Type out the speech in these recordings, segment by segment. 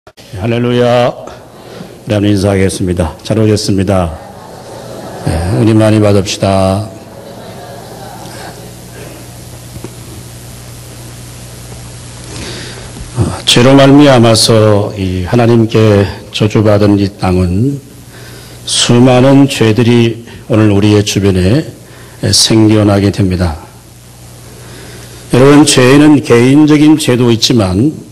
할렐루야. 여러분 인사하겠습니다. 잘 오셨습니다. 은혜 많이 받읍시다. 죄로 말미암아서 이 하나님께 저주받은 이 땅은 수많은 죄들이 오늘 우리의 주변에 생겨나게 됩니다. 여러분, 죄는 개인적인 죄도 있지만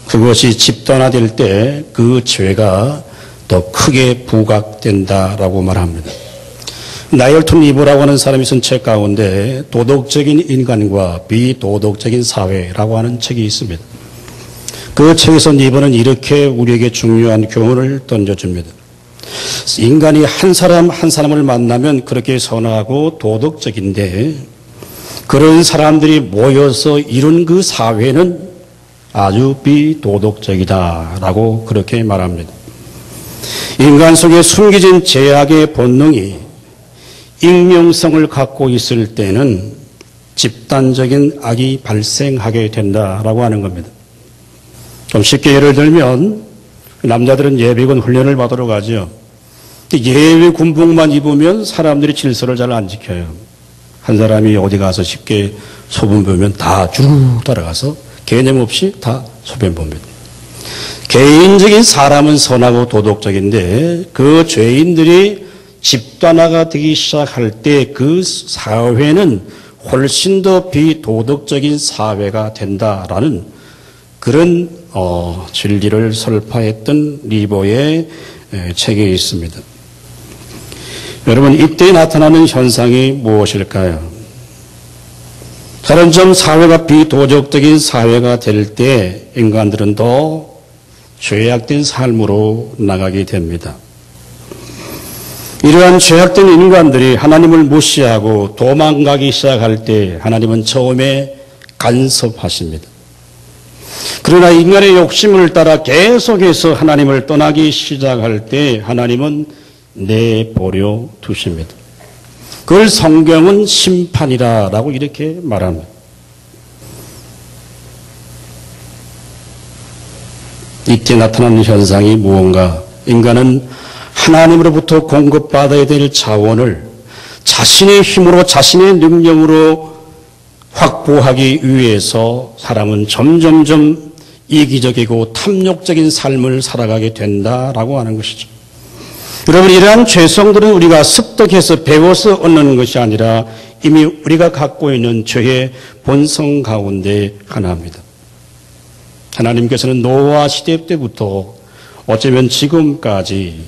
그것이 집단화될 때 그 죄가 더 크게 부각된다라고 말합니다. 나열턴 리버라고 하는 사람이 쓴 책 가운데 도덕적인 인간과 비도덕적인 사회라고 하는 책이 있습니다. 그 책에서 리버는 이렇게 우리에게 중요한 교훈을 던져줍니다. 인간이 한 사람 한 사람을 만나면 그렇게 선하고 도덕적인데 그런 사람들이 모여서 이룬 그 사회는 아주 비도덕적이다라고 그렇게 말합니다. 인간 속에 숨겨진 죄악의 본능이 익명성을 갖고 있을 때는 집단적인 악이 발생하게 된다라고 하는 겁니다. 좀 쉽게 예를 들면 남자들은 예비군 훈련을 받으러 가죠. 예비 군복만 입으면 사람들이 질서를 잘 안 지켜요. 한 사람이 어디 가서 쉽게 소변 보면 다 쭉 따라가서 개념 없이 다 소변 봅니다. 개인적인 사람은 선하고 도덕적인데 그 죄인들이 집단화가 되기 시작할 때 그 사회는 훨씬 더 비도덕적인 사회가 된다라는 그런 진리를 설파했던 리버의 책에 있습니다. 여러분, 이때 나타나는 현상이 무엇일까요? 다른 점 사회가 비도덕적인 사회가 될 때 인간들은 더 죄악된 삶으로 나가게 됩니다. 이러한 죄악된 인간들이 하나님을 무시하고 도망가기 시작할 때 하나님은 처음에 간섭하십니다. 그러나 인간의 욕심을 따라 계속해서 하나님을 떠나기 시작할 때 하나님은 내버려 두십니다. 그걸 성경은 심판이라고 이렇게 말합니다. 이때 나타나는 현상이 무언가? 인간은 하나님으로부터 공급받아야 될 자원을 자신의 힘으로 자신의 능력으로 확보하기 위해서 사람은 점점점 이기적이고 탐욕적인 삶을 살아가게 된다라고 하는 것이죠. 여러분, 이러한 죄성들은 우리가 습득해서 배워서 얻는 것이 아니라 이미 우리가 갖고 있는 죄의 본성 가운데 하나입니다. 하나님께서는 노아 시대 때부터 어쩌면 지금까지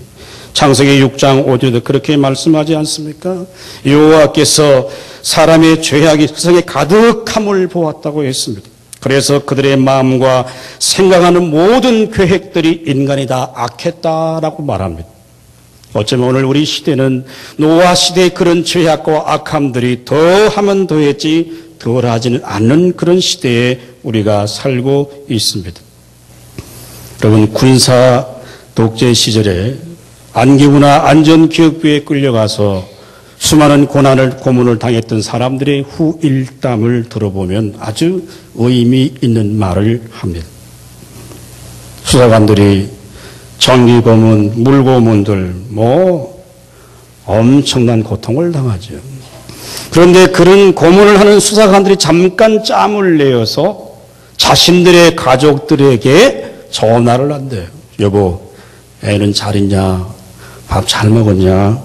창세기 6장 5절에도 그렇게 말씀하지 않습니까? 여호와께서 사람의 죄악이 세상에 가득함을 보았다고 했습니다. 그래서 그들의 마음과 생각하는 모든 계획들이 인간이 다 악했다라고 말합니다. 어쩌면 오늘 우리 시대는 노아 시대의 그런 죄악과 악함들이 더하면 더했지 덜하지는 않는 그런 시대에 우리가 살고 있습니다. 여러분, 군사 독재 시절에 안기부나 안전기업부에 끌려가서 수많은 고문을 당했던 사람들의 후일담을 들어보면 아주 의미 있는 말을 합니다. 수사관들이 전기고문, 물고문들 엄청난 고통을 당하죠. 그런데 그런 고문을 하는 수사관들이 잠깐 짬을 내어서 자신들의 가족들에게 전화를 한대요. 여보, 애는 잘 있냐? 밥 잘 먹었냐?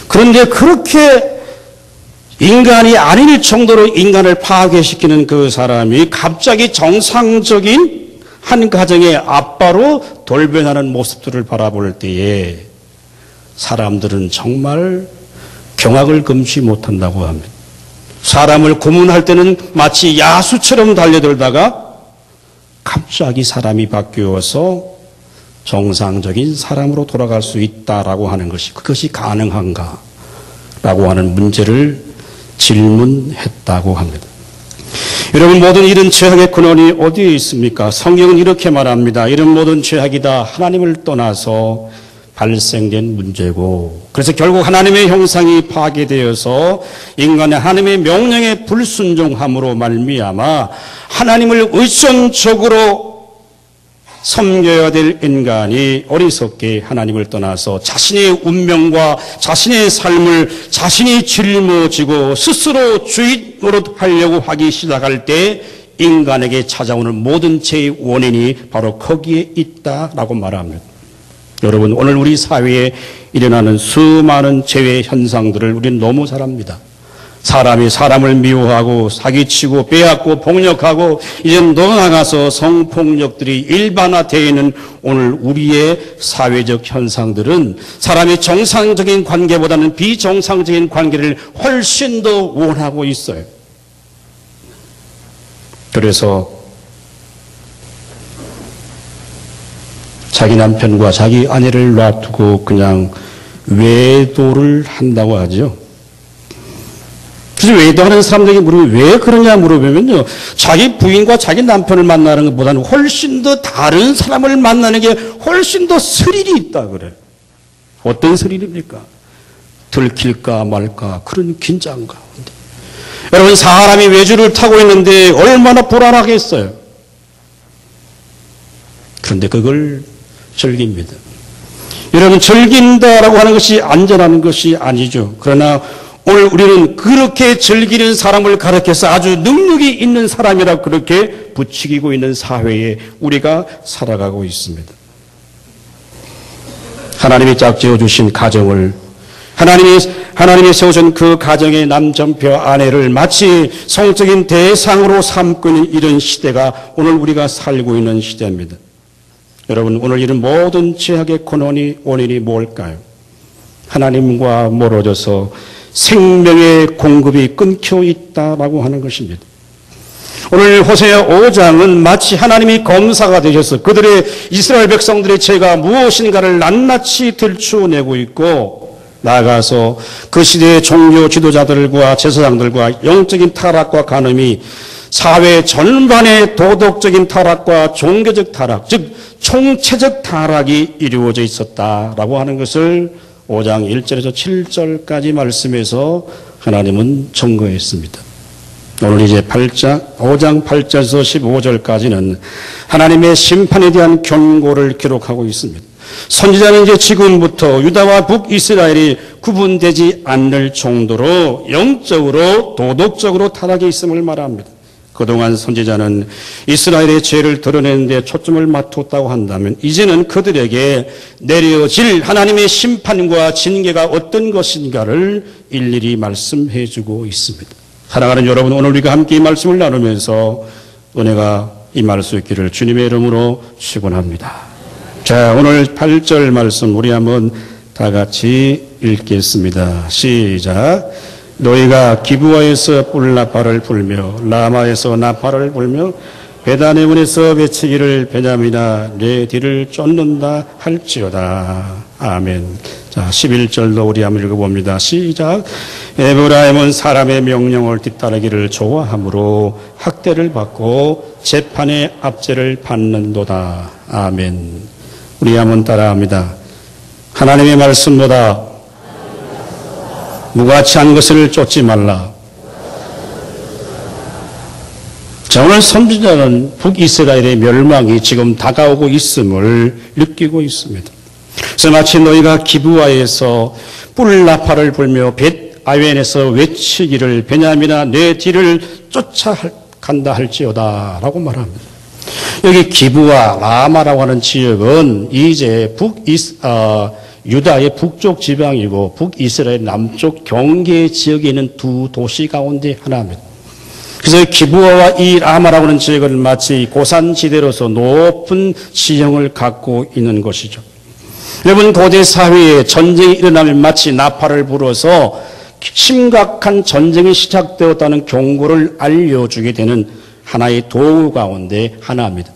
그런데 그렇게 인간이 아닐 정도로 인간을 파괴시키는 그 사람이 갑자기 정상적인 한 가정의 아빠로 돌변하는 모습들을 바라볼 때에 사람들은 정말 경악을 금치 못한다고 합니다. 사람을 고문할 때는 마치 야수처럼 달려들다가 갑자기 사람이 바뀌어서 정상적인 사람으로 돌아갈 수 있다라고 하는 것이 그것이 가능한가? 라고 하는 문제를 질문했다고 합니다. 여러분, 모든 이런 죄악의 근원이 어디에 있습니까? 성경은 이렇게 말합니다. 이런 모든 죄악이 다 하나님을 떠나서 발생된 문제고, 그래서 결국 하나님의 형상이 파괴되어서 인간의 하나님의 명령에 불순종함으로 말미암아 하나님을 의존적으로 섬겨야 될 인간이 어리석게 하나님을 떠나서 자신의 운명과 자신의 삶을 자신이 짊어지고 스스로 주인 노릇하려고 하기 시작할 때 인간에게 찾아오는 모든 죄의 원인이 바로 거기에 있다라고 말합니다. 여러분, 오늘 우리 사회에 일어나는 수많은 죄의 현상들을 우리는 너무 잘 압니다. 사람이 사람을 미워하고 사기치고 빼앗고 폭력하고 이제 더 나아가서 성폭력들이 일반화되어 있는 오늘 우리의 사회적 현상들은 사람이 정상적인 관계보다는 비정상적인 관계를 훨씬 더 원하고 있어요. 그래서 자기 남편과 자기 아내를 놔두고 그냥 외도를 한다고 하죠. 그래서 외도하는 사람들에게 물으면 왜 그러냐 물어보면요, 자기 부인과 자기 남편을 만나는 것보다는 훨씬 더 다른 사람을 만나는 게 훨씬 더 스릴이 있다 그래요. 어떤 스릴입니까? 들킬까 말까 그런 긴장감. 여러분, 사람이 외주를 타고 있는데 얼마나 불안하겠어요. 그런데 그걸 즐깁니다. 여러분, 즐긴다라고 하는 것이 안전한 것이 아니죠. 그러나 오늘 우리는 그렇게 즐기는 사람을 가르쳐서 아주 능력이 있는 사람이라 그렇게 부추기고 있는 사회에 우리가 살아가고 있습니다. 하나님이 짝지어 주신 가정을, 하나님이 세워준 그 가정의 남편표 아내를 마치 성적인 대상으로 삼고 있는 이런 시대가 오늘 우리가 살고 있는 시대입니다. 여러분, 오늘 이런 모든 죄악의 원인이 뭘까요? 하나님과 멀어져서 생명의 공급이 끊겨 있다라고 하는 것입니다. 오늘 호세아 5장은 마치 하나님이 검사가 되셔서 그들의 이스라엘 백성들의 죄가 무엇인가를 낱낱이 들추어내고 있고, 나아가서 그 시대의 종교 지도자들과 제사장들과 영적인 타락과 간음이 사회 전반의 도덕적인 타락과 종교적 타락, 즉 총체적 타락이 이루어져 있었다라고 하는 것을 5장 1절에서 7절까지 말씀에서 하나님은 증거했습니다. 오늘 이제 5장 8절에서 15절까지는 하나님의 심판에 대한 경고를 기록하고 있습니다. 선지자는 이제 지금부터 유다와 북이스라엘이 구분되지 않을 정도로 영적으로 도덕적으로 타락해 있음을 말합니다. 그동안 선지자는 이스라엘의 죄를 드러내는 데 초점을 맞췄다고 한다면 이제는 그들에게 내려질 하나님의 심판과 징계가 어떤 것인가를 일일이 말씀해 주고 있습니다. 사랑하는 여러분, 오늘 우리가 함께 이 말씀을 나누면서 은혜가 임할 수 있기를 주님의 이름으로 축원합니다. 자, 오늘 8절 말씀 우리 한번 다 같이 읽겠습니다. 시작. 너희가 기브아에서 뿔나팔을 불며 라마에서 나팔을 불며 베다네문에서 외치기를 베냐민아 내 뒤를 쫓는다 할지어다. 아멘. 자, 11절도 우리 한번 읽어봅니다. 시작. 에브라임은 사람의 명령을 뒤따르기를 좋아하므로 학대를 받고 재판의 압제를 받는도다. 아멘. 우리 한번 따라합니다. 하나님의 말씀보다 무가치한 것을 쫓지 말라. 자, 오늘 선지자는 북이스라엘의 멸망이 지금 다가오고 있음을 느끼고 있습니다. 그래서 마치 너희가 기브아에서 뿔나팔을 불며 벳아웬에서 외치기를 베냐민아 내 뒤를 쫓아간다 할지어다 라고 말합니다. 여기 기브아 라마라고 하는 지역은 이제 유다의 북쪽 지방이고 북이스라엘 남쪽 경계 지역에 있는 두 도시 가운데 하나입니다. 그래서 기브아와 이 라마라고 하는 지역은 마치 고산지대로서 높은 지형을 갖고 있는 것이죠. 여러분, 고대 사회에 전쟁이 일어나면 마치 나팔을 불어서 심각한 전쟁이 시작되었다는 경고를 알려주게 되는 하나의 도구 가운데 하나입니다.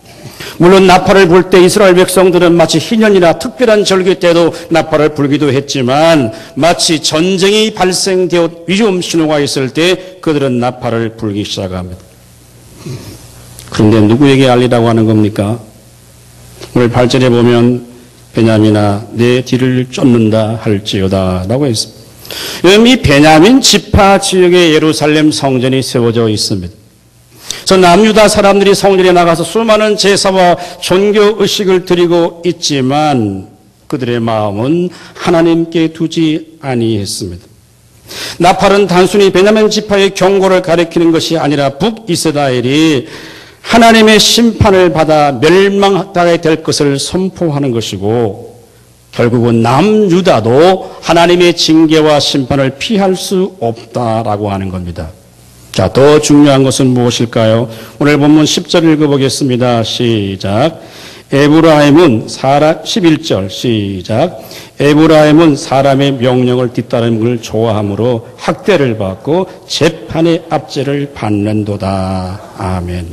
물론 나팔을 불 때 이스라엘 백성들은 마치 희년이나 특별한 절기 때도 나팔을 불기도 했지만 마치 전쟁이 발생되어 위험 신호가 있을 때 그들은 나팔을 불기 시작합니다. 그런데 누구에게 알리라고 하는 겁니까? 오늘 8절에 보면 베냐민아 내 뒤를 쫓는다 할지어다 라고 했습니다. 이 베냐민 지파 지역에 예루살렘 성전이 세워져 있습니다. 저 남유다 사람들이 성전에 나가서 수많은 제사와 종교의식을 드리고 있지만 그들의 마음은 하나님께 두지 아니했습니다. 나팔은 단순히 베냐민 지파의 경고를 가리키는 것이 아니라 북이스라엘이 하나님의 심판을 받아 멸망하게 될 것을 선포하는 것이고, 결국은 남유다도 하나님의 징계와 심판을 피할 수 없다라고 하는 겁니다. 자, 더 중요한 것은 무엇일까요? 오늘 본문 10절 읽어보겠습니다. 시작. 에브라임은 11절 시작. 에브라임은 사람의 명령을 뒤따르는 걸 좋아하므로 학대를 받고 재판의 압제를 받는도다. 아멘.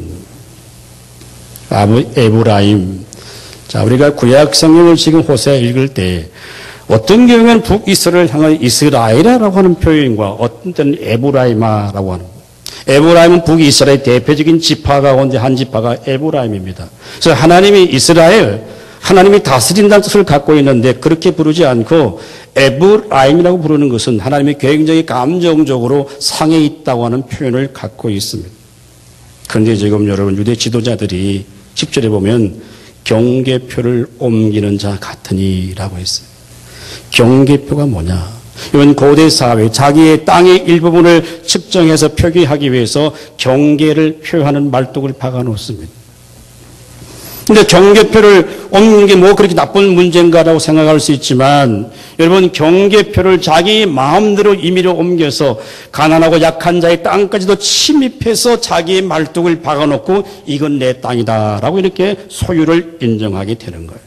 에브라임. 자, 우리가 구약 성경을 지금 호세아 읽을 때 어떤 경우에는 북이스라엘을 향한 이스라엘이라고 하는 표현과 어떤 때는 에브라임아라고 하는 거예요. 에브라임은 북이스라엘 대표적인 지파 가운데 한 지파가 에브라임입니다. 그래서 하나님이 이스라엘, 하나님이 다스린다는 뜻을 갖고 있는데 그렇게 부르지 않고 에브라임이라고 부르는 것은 하나님이 굉장히 감정적으로 상해 있다고 하는 표현을 갖고 있습니다. 그런데 지금 여러분 유대 지도자들이 10절에 보면 경계표를 옮기는 자 같으니라고 했어요. 경계표가 뭐냐? 이건 고대 사회, 자기의 땅의 일부분을 측정해서 표기하기 위해서 경계를 표하는 말뚝을 박아놓습니다. 근데 경계표를 옮기는 게 뭐 그렇게 나쁜 문제인가라고 생각할 수 있지만, 여러분, 경계표를 자기 마음대로 임의로 옮겨서 가난하고 약한 자의 땅까지도 침입해서 자기의 말뚝을 박아놓고 이건 내 땅이다라고 이렇게 소유를 인정하게 되는 거예요.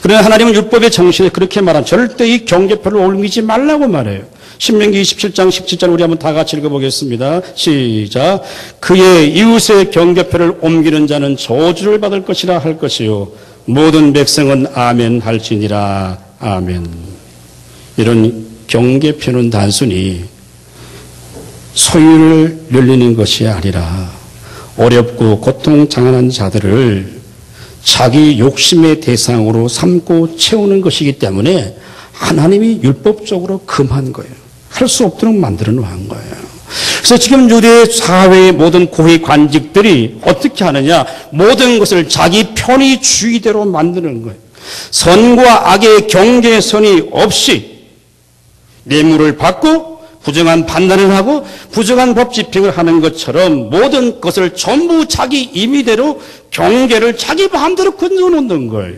그러나 하나님은 율법의 정신에 그렇게 말한 절대 이 경계표를 옮기지 말라고 말해요. 신명기 27장 17절 우리 한번 다 같이 읽어보겠습니다. 시작. 그의 이웃의 경계표를 옮기는 자는 저주를 받을 것이라 할 것이요 모든 백성은 아멘 할지니라. 아멘. 이런 경계표는 단순히 소유를 늘리는 것이 아니라 어렵고 고통장애한 자들을 자기 욕심의 대상으로 삼고 채우는 것이기 때문에 하나님이 율법적으로 금한 거예요. 할 수 없도록 만들어 놓은 거예요. 그래서 지금 유대 사회의 모든 고위 관직들이 어떻게 하느냐? 모든 것을 자기 편의주의대로 만드는 거예요. 선과 악의 경계선이 없이 뇌물을 받고 부정한 판단을 하고 부정한 법 집행을 하는 것처럼 모든 것을 전부 자기 임의대로 경계를 자기 마음대로 건져놓는 거예요.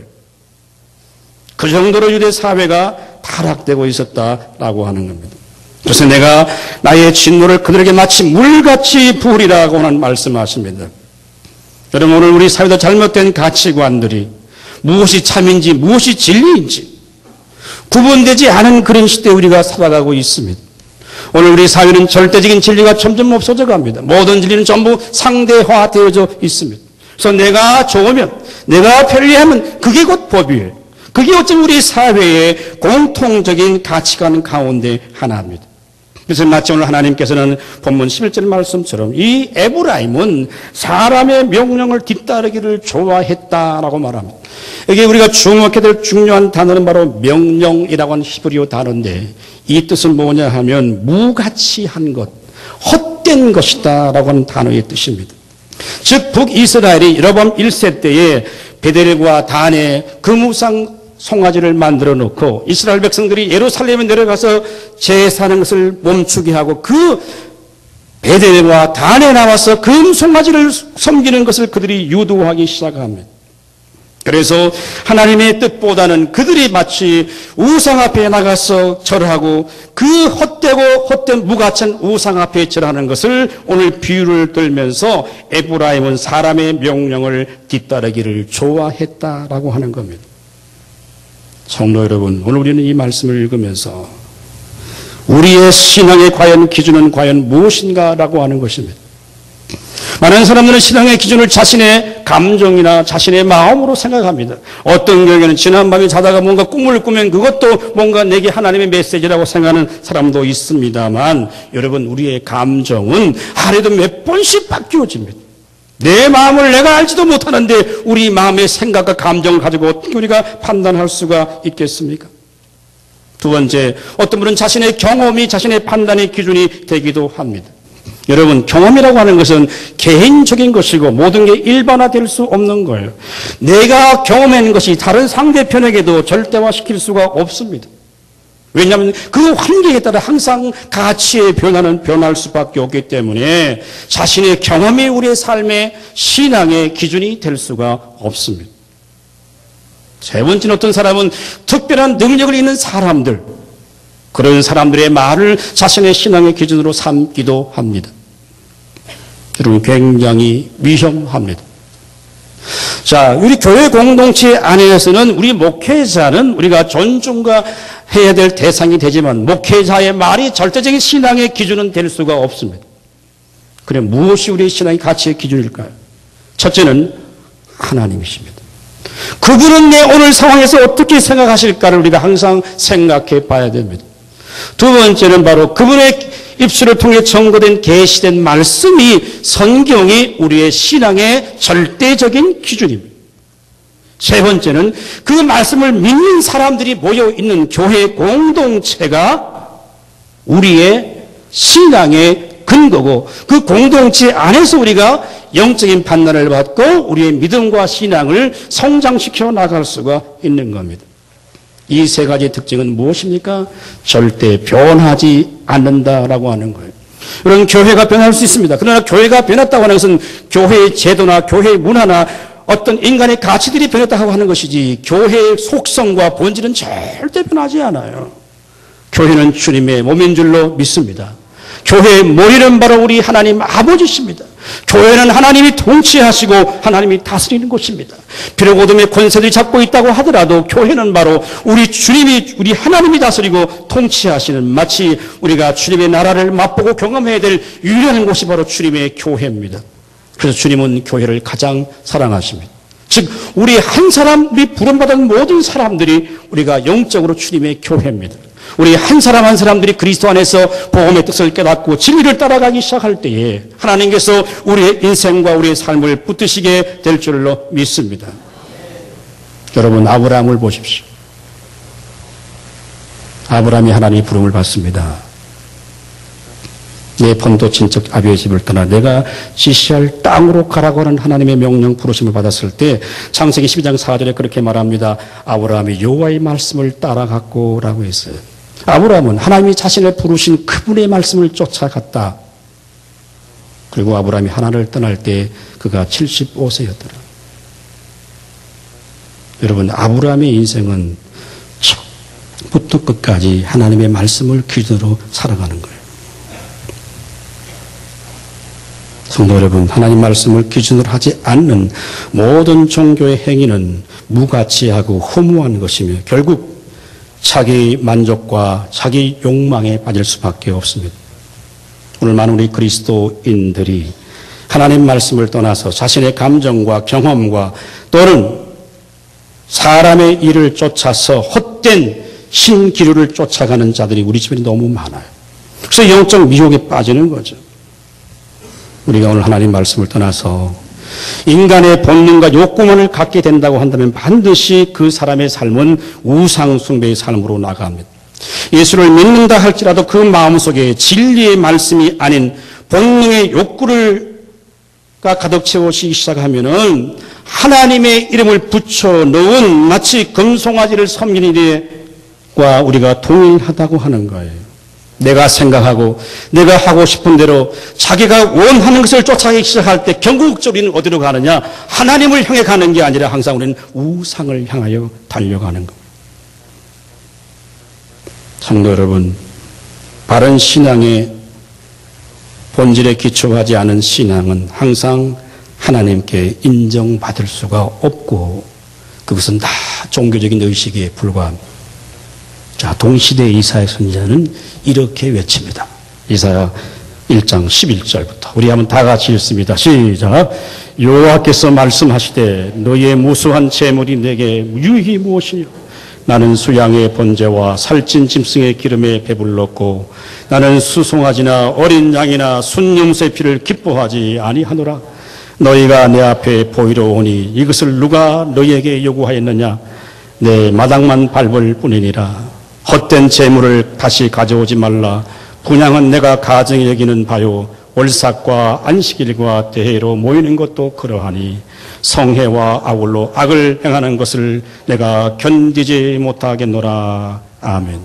그 정도로 유대 사회가 타락되고 있었다라고 하는 겁니다. 그래서 내가 나의 진노를 그들에게 마치 물같이 부으리라고 하는 말씀하십니다. 여러분, 오늘 우리 사회도 잘못된 가치관들이 무엇이 참인지 무엇이 진리인지 구분되지 않은 그런 시대에 우리가 살아가고 있습니다. 오늘 우리 사회는 절대적인 진리가 점점 없어져 갑니다. 모든 진리는 전부 상대화되어져 있습니다. 그래서 내가 좋으면, 내가 편리하면 그게 곧 법이에요. 그게 어쩌면 우리 사회의 공통적인 가치관 가운데 하나입니다. 그래서 마치 오늘 하나님께서는 본문 11절 말씀처럼 이 에브라임은 사람의 명령을 뒤따르기를 좋아했다라고 말합니다. 여기 우리가 주목해야 될 중요한 단어는 바로 명령이라고 하는 히브리어 단어인데 이 뜻은 뭐냐 하면 무가치한 것, 헛된 것이다 라고 하는 단어의 뜻입니다. 즉 북이스라엘이 여로보암 1세 때에 베델과 단에 금우상 송아지를 만들어 놓고 이스라엘 백성들이 예루살렘에 내려가서 제사하는 것을 멈추게 하고 그 베델과 단에 나와서 금 송아지를 섬기는 것을 그들이 유도하기 시작합니다. 그래서 하나님의 뜻보다는 그들이 마치 우상 앞에 나가서 절하고 그 헛되고 헛된 무가치한 우상 앞에 절하는 것을 오늘 비유를 들면서 에브라임은 사람의 명령을 뒤따르기를 좋아했다라고 하는 겁니다. 성도 여러분, 오늘 우리는 이 말씀을 읽으면서 우리의 신앙의 기준은 과연 무엇인가라고 하는 것입니다. 많은 사람들은 신앙의 기준을 자신의 감정이나 자신의 마음으로 생각합니다. 어떤 경우에는 지난밤에 자다가 뭔가 꿈을 꾸면 그것도 뭔가 내게 하나님의 메시지라고 생각하는 사람도 있습니다만 여러분, 우리의 감정은 하루에도 몇 번씩 바뀌어집니다. 내 마음을 내가 알지도 못하는데 우리 마음의 생각과 감정을 가지고 어떻게 우리가 판단할 수가 있겠습니까? 두 번째, 어떤 분은 자신의 경험이 자신의 판단의 기준이 되기도 합니다. 여러분, 경험이라고 하는 것은 개인적인 것이고 모든 게 일반화될 수 없는 거예요. 내가 경험한 것이 다른 상대편에게도 절대화시킬 수가 없습니다. 왜냐하면 그 환경에 따라 항상 가치의 변화는 변할 수밖에 없기 때문에 자신의 경험이 우리의 삶의 신앙의 기준이 될 수가 없습니다. 세 번째는 어떤 사람은 특별한 능력을 있는 사람들, 그런 사람들의 말을 자신의 신앙의 기준으로 삼기도 합니다. 여러분, 굉장히 위험합니다. 자, 우리 교회 공동체 안에서는 우리 목회자는 우리가 존중과 해야 될 대상이 되지만 목회자의 말이 절대적인 신앙의 기준은 될 수가 없습니다. 그래, 무엇이 우리의 신앙의 가치의 기준일까요? 첫째는 하나님이십니다. 그분은 내 오늘 상황에서 어떻게 생각하실까를 우리가 항상 생각해 봐야 됩니다. 두 번째는 바로 그분의 입술을 통해 증거된 계시된 말씀이, 성경이 우리의 신앙의 절대적인 기준입니다. 세 번째는 그 말씀을 믿는 사람들이 모여 있는 교회 공동체가 우리의 신앙의 근거고, 그 공동체 안에서 우리가 영적인 판단을 받고 우리의 믿음과 신앙을 성장시켜 나갈 수가 있는 겁니다. 이 세 가지 특징은 무엇입니까? 절대 변하지 않는다라고 하는 거예요. 여러분, 교회가 변할 수 있습니다. 그러나 교회가 변했다고 하는 것은 교회의 제도나 교회의 문화나 어떤 인간의 가치들이 변했다고 하는 것이지 교회의 속성과 본질은 절대 변하지 않아요. 교회는 주님의 몸인 줄로 믿습니다. 교회의 머리는 바로 우리 하나님 아버지십니다. 교회는 하나님이 통치하시고 하나님이 다스리는 곳입니다. 비록 어둠의 권세들이 잡고 있다고 하더라도 교회는 바로 우리 주님이, 우리 하나님이 다스리고 통치하시는, 마치 우리가 주님의 나라를 맛보고 경험해야 될 유일한 곳이 바로 주님의 교회입니다. 그래서 주님은 교회를 가장 사랑하십니다. 즉 우리 한 사람, 우리 부름받은 모든 사람들이 우리가 영적으로 주님의 교회입니다. 우리 한 사람 한 사람들이 그리스도 안에서 복음의 뜻을 깨닫고 진리를 따라가기 시작할 때에 하나님께서 우리의 인생과 우리의 삶을 붙드시게 될 줄로 믿습니다. 여러분, 아브라함을 보십시오. 아브라함이 하나님의 부름을 받습니다. 내 본토 친척 아비의 집을 떠나 내가 지시할 땅으로 가라고 하는 하나님의 명령 부르심을 받았을 때 창세기 12장 4절에 그렇게 말합니다. 아브라함이 여호와의 말씀을 따라갔고라고 했어요. 아브라함은 하나님이 자신을 부르신 그분의 말씀을 쫓아갔다. 그리고 아브라함이 하나님을 떠날 때 그가 75세였더라. 여러분, 아브라함의 인생은 처음부터 끝까지 하나님의 말씀을 기준으로 살아가는 거예요. 성도 여러분, 하나님 말씀을 기준으로 하지 않는 모든 종교의 행위는 무가치하고 허무한 것이며 결국 자기 만족과 자기 욕망에 빠질 수밖에 없습니다. 오늘 많은 우리 그리스도인들이 하나님 말씀을 떠나서 자신의 감정과 경험과 또는 사람의 일을 쫓아서 헛된 신기류를 쫓아가는 자들이 우리 주변에 너무 많아요. 그래서 영적 미혹에 빠지는 거죠. 우리가 오늘 하나님 말씀을 떠나서 인간의 본능과 욕구만을 갖게 된다고 한다면 반드시 그 사람의 삶은 우상 숭배의 삶으로 나갑니다. 예수를 믿는다 할지라도 그 마음속에 진리의 말씀이 아닌 본능의 욕구가 가득 채워지기 시작하면은 하나님의 이름을 붙여 넣은 마치 금송아지를 섬기는 일과 우리가 동일하다고 하는 거예요. 내가 생각하고 내가 하고 싶은 대로 자기가 원하는 것을 쫓아가기 시작할 때 결국적으로 우리는 어디로 가느냐? 하나님을 향해 가는 게 아니라 항상 우리는 우상을 향하여 달려가는 겁니다. 성도 여러분, 바른 신앙의 본질에 기초하지 않은 신앙은 항상 하나님께 인정받을 수가 없고 그것은 다 종교적인 의식에 불과합니다. 자, 동시대 이사야 선지자는 이렇게 외칩니다. 이사야 1장 11절부터 우리 한번 다 같이 읽습니다. 시작. 여호와께서 말씀하시되 너희의 무수한 재물이 내게 유익이 무엇이냐? 나는 수양의 번제와 살찐 짐승의 기름에 배불렀고 나는 수송아지나 어린 양이나 순염새 피를 기뻐하지 아니하노라. 너희가 내 앞에 보이러 오니 이것을 누가 너희에게 요구하였느냐? 내 마당만 밟을 뿐이니라. 헛된 재물을 다시 가져오지 말라. 분향은 내가 가증히 여기는 바요 월삭과 안식일과 대회로 모이는 것도 그러하니 성회와 아울러 악을 행하는 것을 내가 견디지 못하겠노라. 아멘.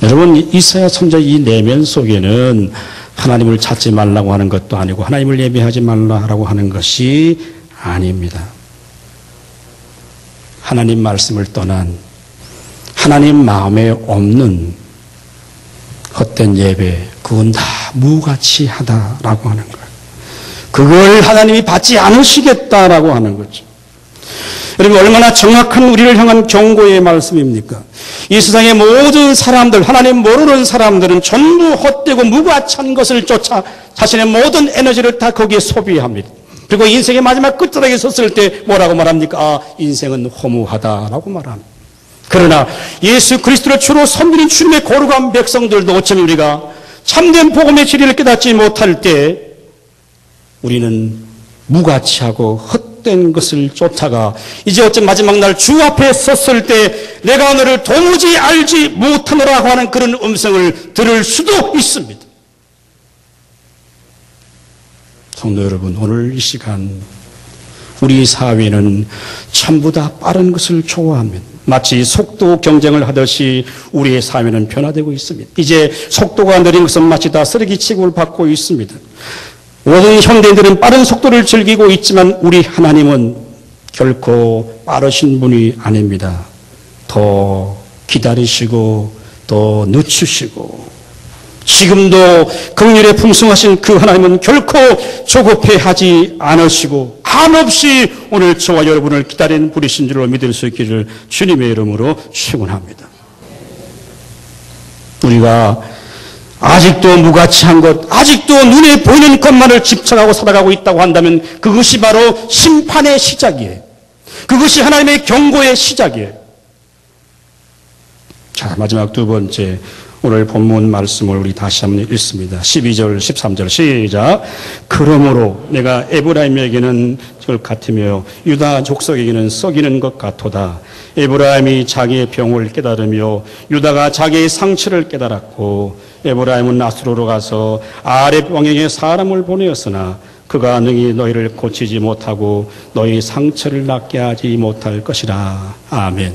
여러분, 이사야 선지자 이 내면 속에는 하나님을 찾지 말라고 하는 것도 아니고 하나님을 예배하지 말라고 하는 것이 아닙니다. 하나님 말씀을 떠난 하나님 마음에 없는 헛된 예배, 그건 다 무가치하다라고 하는 거예요. 그걸 하나님이 받지 않으시겠다라고 하는 거죠. 여러분, 얼마나 정확한 우리를 향한 경고의 말씀입니까? 이 세상의 모든 사람들, 하나님 모르는 사람들은 전부 헛되고 무가치한 것을 쫓아 자신의 모든 에너지를 다 거기에 소비합니다. 그리고 인생의 마지막 끝자락에 섰을 때 뭐라고 말합니까? 아, 인생은 허무하다라고 말합니다. 그러나 예수 그리스도를 주로 섬기는 주님의 거룩한 백성들도 어쩌면 우리가 참된 복음의 진리를 깨닫지 못할 때 우리는 무가치하고 헛된 것을 쫓아가 이제 어쩌면 마지막 날 주 앞에 섰을 때 내가 너를 도무지 알지 못하노라고 하는 그런 음성을 들을 수도 있습니다. 성도 여러분, 오늘 이 시간 우리 사회는 전부 다 빠른 것을 좋아합니다. 마치 속도 경쟁을 하듯이 우리의 사회는 변화되고 있습니다. 이제 속도가 느린 것은 마치 다 쓰레기 취급을 받고 있습니다. 모든 현대인들은 빠른 속도를 즐기고 있지만 우리 하나님은 결코 빠르신 분이 아닙니다. 더 기다리시고 더 늦추시고 지금도 긍휼에 풍성하신 그 하나님은 결코 조급해하지 않으시고 한없이 오늘 저와 여러분을 기다리는 분이신 줄로 믿을 수 있기를 주님의 이름으로 축원합니다. 우리가 아직도 무가치한 것, 아직도 눈에 보이는 것만을 집착하고 살아가고 있다고 한다면 그것이 바로 심판의 시작이에요. 그것이 하나님의 경고의 시작이에요. 자, 마지막 두 번째, 오늘 본문 말씀을 우리 다시 한번 읽습니다. 12절, 13절 시작. 그러므로 내가 에브라임에게는 것 같으며 유다 족속에게는 썩이는 것 같도다. 에브라임이 자기의 병을 깨달으며 유다가 자기의 상처를 깨달았고 에브라임은 아수르로 가서 아렙 왕에게 사람을 보내었으나 그가 능히 너희를 고치지 못하고 너희 상처를 낫게 하지 못할 것이라. 아멘.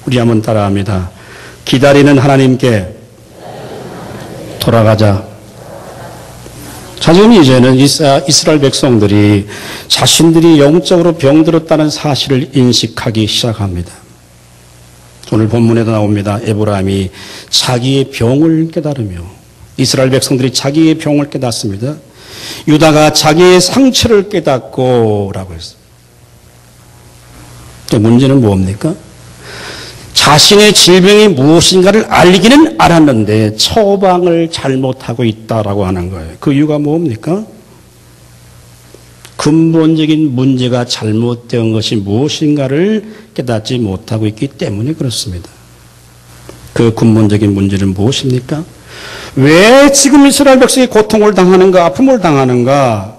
우리 한번 따라합니다. 기다리는 하나님께 돌아가자. 자, 지금 이제는 이스라엘 백성들이 자신들이 영적으로 병들었다는 사실을 인식하기 시작합니다. 오늘 본문에도 나옵니다. 에브라임이 자기의 병을 깨달으며 이스라엘 백성들이 자기의 병을 깨닫습니다. 유다가 자기의 상처를 깨닫고 라고 했습니다. 문제는 뭡니까? 자신의 질병이 무엇인가를 알기는 알았는데 처방을 잘못하고 있다라고 하는 거예요. 그 이유가 뭡니까? 근본적인 문제가 잘못된 것이 무엇인가를 깨닫지 못하고 있기 때문에 그렇습니다. 그 근본적인 문제는 무엇입니까? 왜 지금 이스라엘 백성이 고통을 당하는가, 아픔을 당하는가?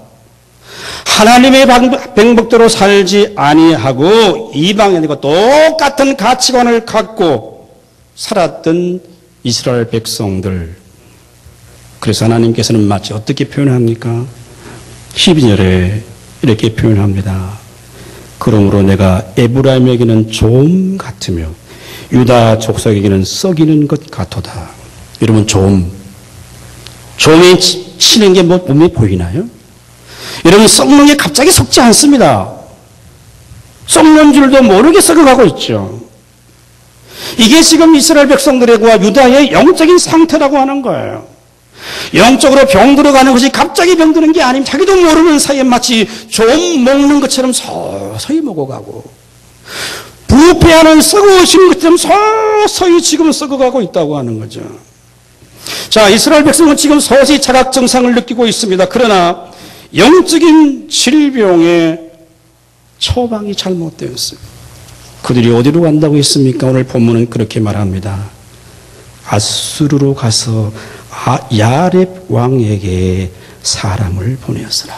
하나님의 방법대로 살지 아니하고 이방인과 똑같은 가치관을 갖고 살았던 이스라엘 백성들. 그래서 하나님께서는 마치 어떻게 표현합니까? 12절에 이렇게 표현합니다. 그러므로 내가 에브라임에게는 좀 같으며 유다 족속에게는 썩이는 것 같도다. 여러분, 좀이 치는 게 몸에 보이나요? 여러분, 썩는 게 갑자기 썩지 않습니다. 썩는 줄도 모르게 썩어가고 있죠. 이게 지금 이스라엘 백성들과 유다의 영적인 상태라고 하는 거예요. 영적으로 병들어가는 것이 갑자기 병드는 게 아니면 자기도 모르는 사이에 마치 좀 먹는 것처럼 서서히 먹어가고 부패하는 썩어오신 것처럼 서서히 지금 썩어가고 있다고 하는 거죠. 자, 이스라엘 백성은 지금 서서히 자각 증상을 느끼고 있습니다. 그러나 영적인 질병의 처방이 잘못되었습니다. 그들이 어디로 간다고 했습니까? 오늘 본문은 그렇게 말합니다. 아수르로 가서 야렙 왕에게 사람을 보내었으나.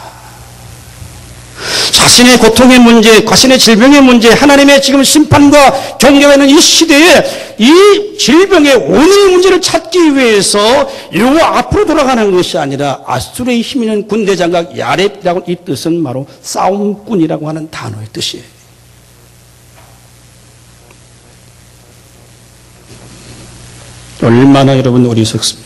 자신의 고통의 문제, 자신의 질병의 문제, 하나님의 지금 심판과 경계하는 이 시대에 이 질병의 원인의 문제를 찾기 위해서 요 앞으로 돌아가는 것이 아니라 아수르의 힘 있는 군대 장각 야렙이라고, 이 뜻은 바로 싸움꾼이라고 하는 단어의 뜻이에요. 얼마나 여러분 어리석습니까?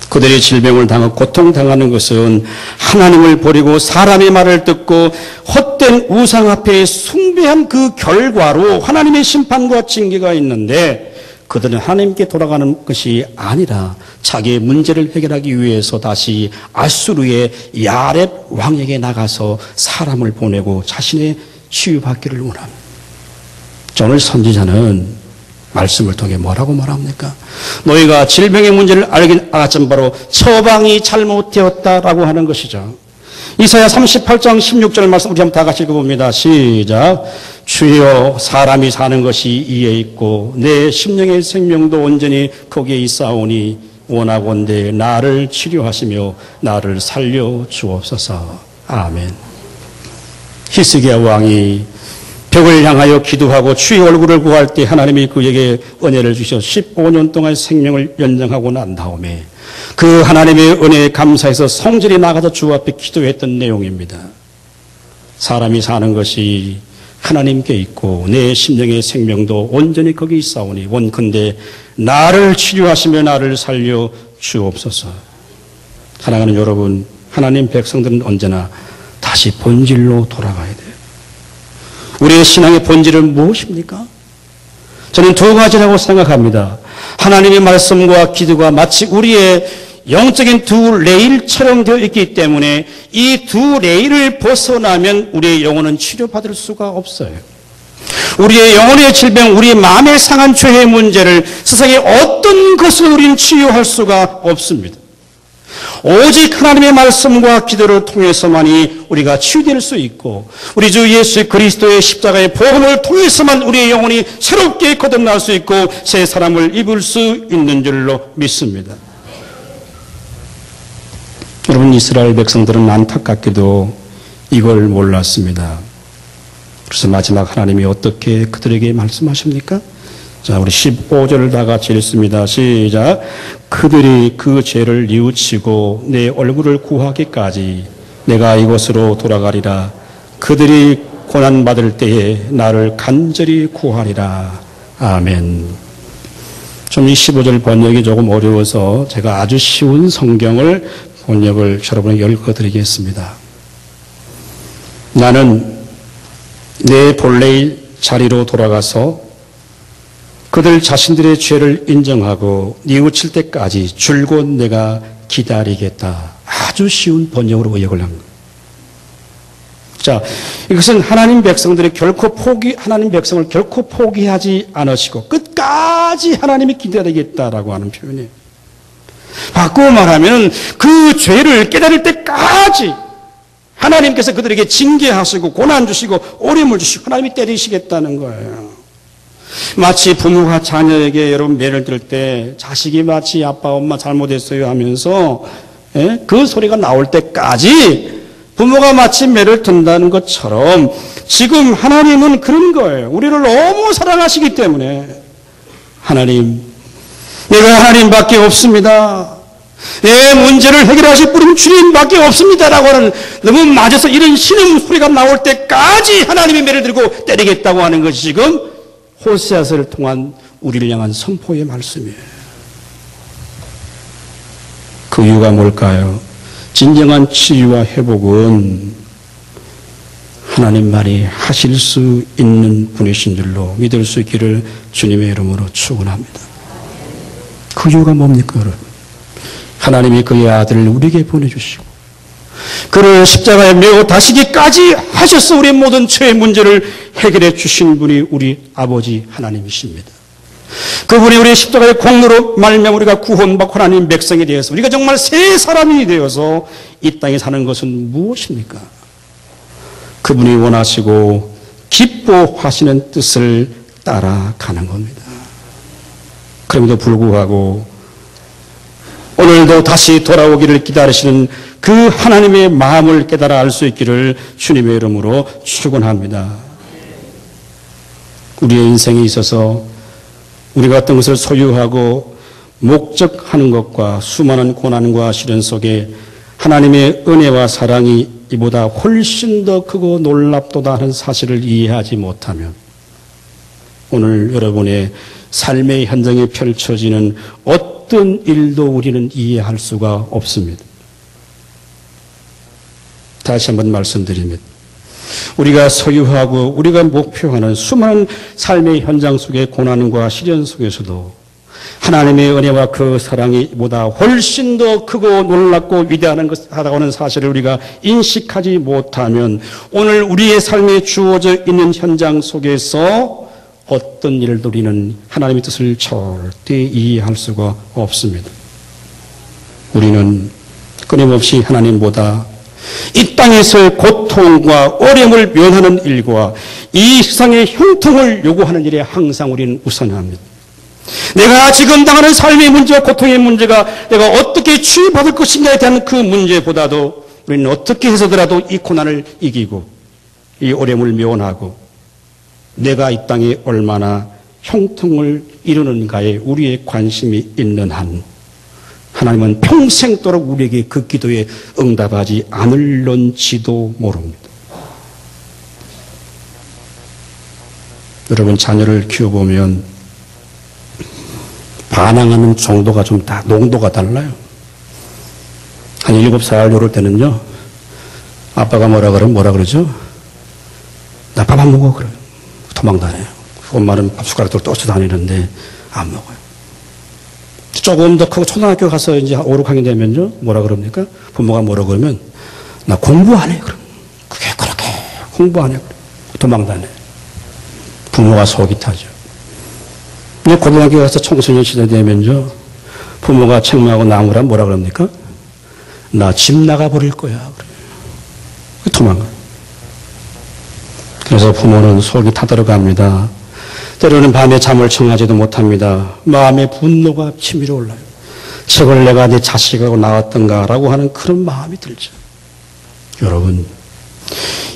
그들의 질병을 당하고 고통당하는 것은 하나님을 버리고 사람의 말을 듣고 헛된 우상 앞에 숭배한 그 결과로 하나님의 심판과 징계가 있는데, 그들은 하나님께 돌아가는 것이 아니라 자기의 문제를 해결하기 위해서 다시 아수르의 야렙 왕에게 나가서 사람을 보내고 자신의 치유받기를 원합니다. 오늘 선지자는 말씀을 통해 뭐라고 말합니까? 너희가 질병의 문제를 알긴 알았지만 바로 처방이 잘못되었다라고 하는 것이죠. 이사야 38장 16절 말씀 우리 한번 다 같이 읽어봅니다. 시작. 주여, 사람이 사는 것이 이에 있고 내 심령의 생명도 온전히 거기에 있사오니 원하건대 나를 치료하시며 나를 살려 주옵소서. 아멘. 히스기야 왕이 벽을 향하여 기도하고 주의 얼굴을 구할 때 하나님이 그에게 은혜를 주셔 15년 동안 생명을 연장하고 난 다음에 그 하나님의 은혜에 감사해서 성전에 나가서 주 앞에 기도했던 내용입니다. 사람이 사는 것이 하나님께 있고 내 심령의 생명도 온전히 거기 있사오니 원컨대 나를 치료하시며 나를 살려 주옵소서. 사랑하는 여러분, 하나님 백성들은 언제나 다시 본질로 돌아가야 돼요. 우리의 신앙의 본질은 무엇입니까? 저는 두 가지라고 생각합니다. 하나님의 말씀과 기도가 마치 우리의 영적인 두 레일처럼 되어 있기 때문에 이 두 레일을 벗어나면 우리의 영혼은 치료받을 수가 없어요. 우리의 영혼의 질병, 우리의 마음에 상한 죄의 문제를 세상의 어떤 것을 우리는 치유할 수가 없습니다. 오직 하나님의 말씀과 기도를 통해서만이 우리가 치유될 수 있고 우리 주 예수 그리스도의 십자가의 복음을 통해서만 우리의 영혼이 새롭게 거듭날 수 있고 새 사람을 입을 수 있는 줄로 믿습니다. 여러분, 이스라엘 백성들은 안타깝게도 이걸 몰랐습니다. 그래서 마지막 하나님이 어떻게 그들에게 말씀하십니까? 자, 우리 15절을 다 같이 읽습니다. 시작. 그들이 그 죄를 뉘우치고 내 얼굴을 구하기까지 내가 이곳으로 돌아가리라. 그들이 고난받을 때에 나를 간절히 구하리라. 아멘. 좀 이 15절 번역이 조금 어려워서 제가 아주 쉬운 성경을 번역을 여러분에게 읽어드리겠습니다. 나는 내 본래의 자리로 돌아가서 그들 자신들의 죄를 인정하고 뉘우칠 때까지 줄곧 내가 기다리겠다. 아주 쉬운 번역으로 의역을 한 거예요. 자, 이것은 하나님 백성들이 하나님 백성을 결코 포기하지 않으시고 끝까지 하나님이 기다리겠다라고 하는 표현이에요. 바꾸어 말하면 그 죄를 깨달을 때까지 하나님께서 그들에게 징계하시고 고난 주시고 어려움을 주시고 하나님이 때리시겠다는 거예요. 마치 부모가 자녀에게 여러분 매를 들 때 자식이 마치 아빠 엄마 잘못했어요 하면서 그 소리가 나올 때까지 부모가 마치 매를 든다는 것처럼 지금 하나님은 그런 거예요. 우리를 너무 사랑하시기 때문에 하나님, 내가 하나님밖에 없습니다. 내 문제를 해결하실 분은 주님밖에 없습니다라고 하는 너무 맞아서 이런 신음소리가 나올 때까지 하나님의 매를 들고 때리겠다고 하는 것이 지금 호세아서를 통한 우리를 향한 선포의 말씀이에요. 그 이유가 뭘까요? 진정한 치유와 회복은 하나님만이 하실 수 있는 분이신 줄로 믿을 수 있기를 주님의 이름으로 축원합니다. 그 이유가 뭡니까, 여러분? 하나님이 그의 아들을 우리에게 보내주시고 그를 십자가에 매어 다시기까지 하셔서 우리의 모든 죄의 문제를 해결해 주신 분이 우리 아버지 하나님이십니다. 그분이 우리의 십자가의 공로로 말미암아 우리가 구원받고 하나님 백성이 되어서 우리가 정말 새 사람이 되어서 이 땅에 사는 것은 무엇입니까? 그분이 원하시고 기뻐하시는 뜻을 따라가는 겁니다. 그럼에도 불구하고 오늘도 다시 돌아오기를 기다리시는 그 하나님의 마음을 깨달아 알 수 있기를 주님의 이름으로 축원합니다. 우리의 인생에 있어서 우리가 어떤 것을 소유하고 목적하는 것과 수많은 고난과 시련 속에 하나님의 은혜와 사랑이 이보다 훨씬 더 크고 놀랍도다 하는 사실을 이해하지 못하면 오늘 여러분의 삶의 현장에 펼쳐지는 어떤 일도 우리는 이해할 수가 없습니다. 다시 한번 말씀드립니다. 우리가 소유하고 우리가 목표하는 수많은 삶의 현장 속의 고난과 시련 속에서도 하나님의 은혜와 그 사랑이 보다 훨씬 더 크고 놀랍고 위대하다고 하는 사실을 우리가 인식하지 못하면 오늘 우리의 삶에 주어져 있는 현장 속에서 어떤 일도 우리는 하나님의 뜻을 절대 이해할 수가 없습니다. 우리는 끊임없이 하나님보다 이 땅에서의 고통과 어려움을 면하는 일과 이 세상의 형통을 요구하는 일에 항상 우리는 우선합니다. 내가 지금 당하는 삶의 문제와 고통의 문제가 내가 어떻게 치유받을 것인가에 대한 그 문제보다도 우리는 어떻게 해서더라도 이 고난을 이기고 이 어려움을 면하고 내가 이 땅에 얼마나 형통을 이루는가에 우리의 관심이 있는 한 하나님은 평생도록 우리에게 그 기도에 응답하지 않을런지도 모릅니다. 여러분 자녀를 키워보면 반항하는 정도가 좀 다 농도가 달라요. 한 7살 요럴 때는요. 아빠가 뭐라 그러죠? 나 밥 안 먹어 그래요. 도망다녀요. 엄마는 밥 숟가락으로 떠서 다니는데 안 먹어요. 조금 더 크고 초등학교 가서 이제 5, 6학년 되면요. 뭐라 그럽니까? 부모가 뭐라 그러면 나 공부 안 해. 그럼 그게 그렇게 공부 안 해. 도망다녀요. 부모가 속이 타죠. 근데 고등학교 가서 청소년 시대 되면요. 부모가 책망하고 나무라 뭐라 그럽니까? 나 집 나가버릴 거야. 그래요. 도망가요. 그래서 부모는 속이 타들어갑니다. 때로는 밤에 잠을 청하지도 못합니다. 마음의 분노가 치밀어 올라요. 저걸 내가 내 자식하고 낳았던가라고 하는 그런 마음이 들죠. 여러분,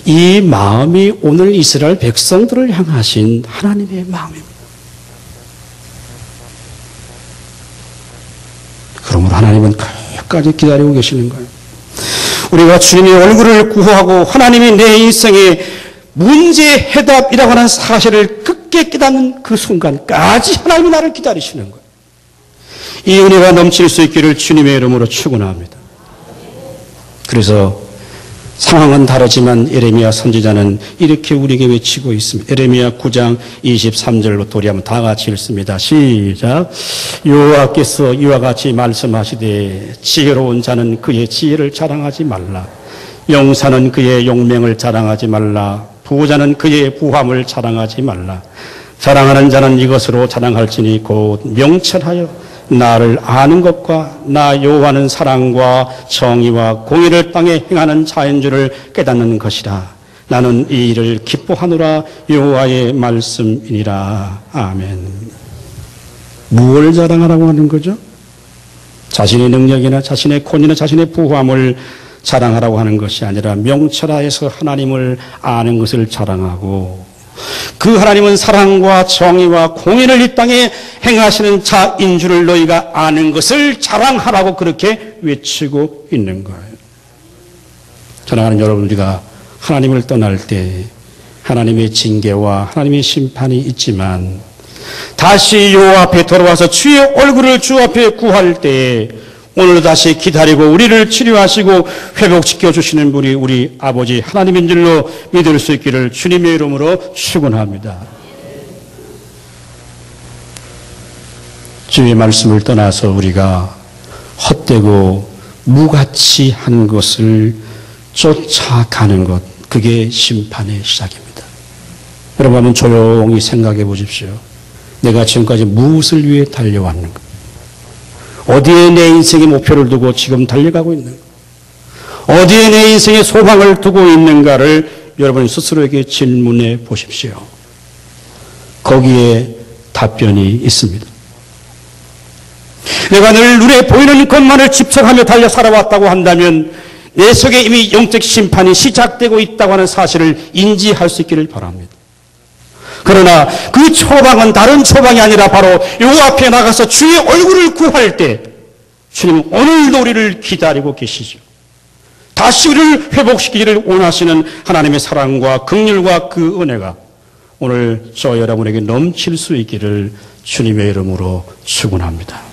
이 마음이 오늘 이스라엘 백성들을 향하신 하나님의 마음입니다. 그러므로 하나님은 끝까지 기다리고 계시는 거예요. 우리가 주님의 얼굴을 구하고 하나님이 내 인생의 문제 해답이라고 하는 사실을 굳게 깨닫는 그 순간까지 하나님이 나를 기다리시는 거예요. 이 은혜가 넘칠 수 있기를 주님의 이름으로 축원합니다. 그래서 상황은 다르지만 예레미야 선지자는 이렇게 우리에게 외치고 있습니다. 예레미야 9장 23절부터 우리 한번 다 같이 읽습니다. 시작. 여호와께서 이와 같이 말씀하시되 지혜로운 자는 그의 지혜를 자랑하지 말라. 용사는 그의 용맹을 자랑하지 말라. 부자는 그의 부함을 자랑하지 말라. 자랑하는 자는 이것으로 자랑할지니 곧 명철하여 나를 아는 것과 나 여호와는 사랑과 정의와 공의를 땅에 행하는 자인 줄을 깨닫는 것이라. 나는 이 일을 기뻐하노라. 여호와의 말씀이니라. 아멘. 무엇을 자랑하라고 하는 거죠? 자신의 능력이나 자신의 권위나 자신의 부함을 자랑하라고 하는 것이 아니라 명철하여서 하나님을 아는 것을 자랑하고 그 하나님은 사랑과 정의와 공의를 이 땅에 행하시는 자인 줄을 너희가 아는 것을 자랑하라고 그렇게 외치고 있는 거예요. 사랑하는 여러분, 우리가 하나님을 떠날 때 하나님의 징계와 하나님의 심판이 있지만 다시 여호와 앞에 돌아와서 주의 얼굴을 주 앞에 구할 때에 오늘 다시 기다리고 우리를 치료하시고 회복시켜 주시는 분이 우리 아버지 하나님인 줄로 믿을 수 있기를 주님의 이름으로 축원합니다. 주의 말씀을 떠나서 우리가 헛되고 무가치 한 것을 쫓아가는 것, 그게 심판의 시작입니다. 여러분 한번 조용히 생각해 보십시오. 내가 지금까지 무엇을 위해 달려왔는가? 어디에 내 인생의 목표를 두고 지금 달려가고 있는가? 어디에 내 인생의 소망을 두고 있는가를 여러분 스스로에게 질문해 보십시오. 거기에 답변이 있습니다. 내가 늘 눈에 보이는 것만을 집착하며 달려 살아왔다고 한다면 내 속에 이미 영적 심판이 시작되고 있다고 하는 사실을 인지할 수 있기를 바랍니다. 그러나 그 초방은 다른 초방이 아니라 바로 요 앞에 나가서 주의 얼굴을 구할 때 주님은 오늘도 우리를 기다리고 계시죠. 다시 우리를 회복시키기를 원하시는 하나님의 사랑과 긍휼과 그 은혜가 오늘 저 여러분에게 넘칠 수 있기를 주님의 이름으로 축원합니다.